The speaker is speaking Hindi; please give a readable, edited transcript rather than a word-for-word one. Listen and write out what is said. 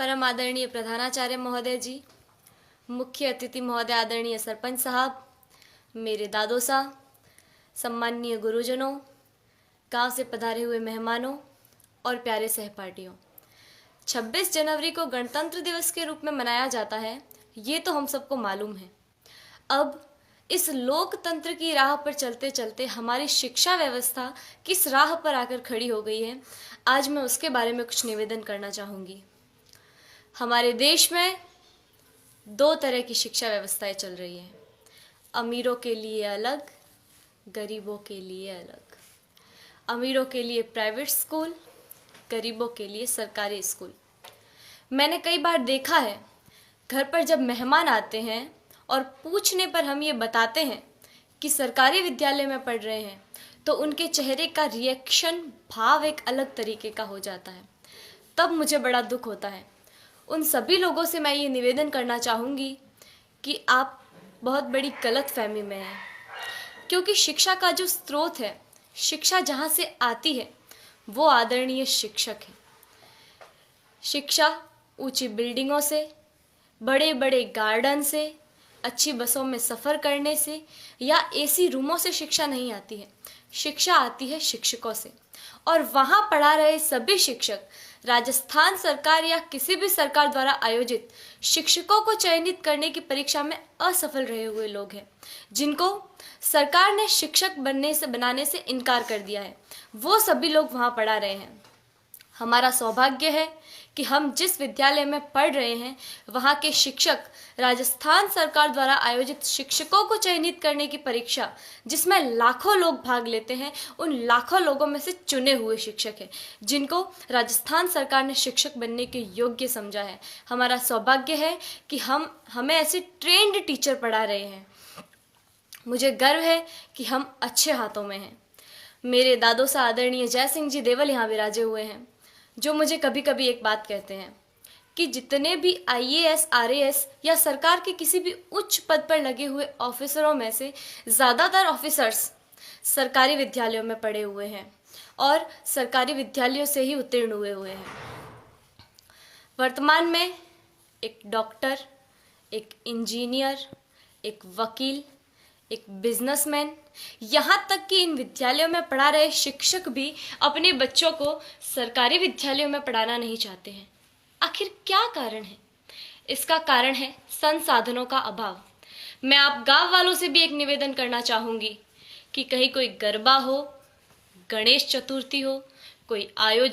परम आदरणीय प्रधानाचार्य महोदय जी, मुख्य अतिथि महोदय आदरणीय सरपंच साहब, मेरे दादो साहब, सम्माननीय गुरुजनों, गांव से पधारे हुए मेहमानों और प्यारे सहपाठियों। 26 जनवरी को गणतंत्र दिवस के रूप में मनाया जाता है, ये तो हम सबको मालूम है। अब इस लोकतंत्र की राह पर चलते चलते हमारी शिक्षा व्यवस्था किस राह पर आकर खड़ी हो गई है, आज मैं उसके बारे में कुछ निवेदन करना चाहूँगी। हमारे देश में दो तरह की शिक्षा व्यवस्थाएं चल रही हैं, अमीरों के लिए अलग, गरीबों के लिए अलग। अमीरों के लिए प्राइवेट स्कूल, गरीबों के लिए सरकारी स्कूल। मैंने कई बार देखा है, घर पर जब मेहमान आते हैं और पूछने पर हम ये बताते हैं कि सरकारी विद्यालय में पढ़ रहे हैं, तो उनके चेहरे का रिएक्शन, भाव एक अलग तरीके का हो जाता है। तब मुझे बड़ा दुख होता है। उन सभी लोगों से मैं ये निवेदन करना चाहूँगी कि आप बहुत बड़ी गलतफहमी में हैं, क्योंकि शिक्षा का जो स्रोत है, शिक्षा जहाँ से आती है, वो आदरणीय शिक्षक है। शिक्षा ऊंची बिल्डिंगों से, बड़े बड़े गार्डन से, अच्छी बसों में सफ़र करने से या एसी रूमों से शिक्षा नहीं आती है। शिक्षा आती है शिक्षकों से, और वहाँ पढ़ा रहे सभी शिक्षक राजस्थान सरकार या किसी भी सरकार द्वारा आयोजित शिक्षकों को चयनित करने की परीक्षा में असफल रहे हुए लोग हैं, जिनको सरकार ने शिक्षक बनाने से इनकार कर दिया है। वो सभी लोग वहाँ पढ़ा रहे हैं। हमारा सौभाग्य है कि हम जिस विद्यालय में पढ़ रहे हैं, वहाँ के शिक्षक राजस्थान सरकार द्वारा आयोजित शिक्षकों को चयनित करने की परीक्षा, जिसमें लाखों लोग भाग लेते हैं, उन लाखों लोगों में से चुने हुए शिक्षक हैं, जिनको राजस्थान सरकार ने शिक्षक बनने के योग्य समझा है। हमारा सौभाग्य है कि हमें ऐसे ट्रेंड टीचर पढ़ा रहे हैं। मुझे गर्व है कि हम अच्छे हाथों में हैं। मेरे दादो सा आदरणीय जय सिंह जी देवल यहाँ विराजे हुए हैं, जो मुझे कभी कभी एक बात कहते हैं कि जितने भी IAS, RAS या सरकार के किसी भी उच्च पद पर लगे हुए ऑफिसरों में से ज़्यादातर ऑफिसर्स सरकारी विद्यालयों में पढ़े हुए हैं और सरकारी विद्यालयों से ही उत्तीर्ण हुए हैं। वर्तमान में एक डॉक्टर, एक इंजीनियर, एक वकील, एक बिजनेसमैन, यहाँ तक कि इन विद्यालयों में पढ़ा रहे शिक्षक भी अपने बच्चों को सरकारी विद्यालयों में पढ़ाना नहीं चाहते हैं। आखिर क्या कारण है? इसका कारण है संसाधनों का अभाव। मैं आप गांव वालों से भी एक निवेदन करना चाहूँगी कि कहीं कोई गरबा हो, गणेश चतुर्थी हो, कोई आयोजन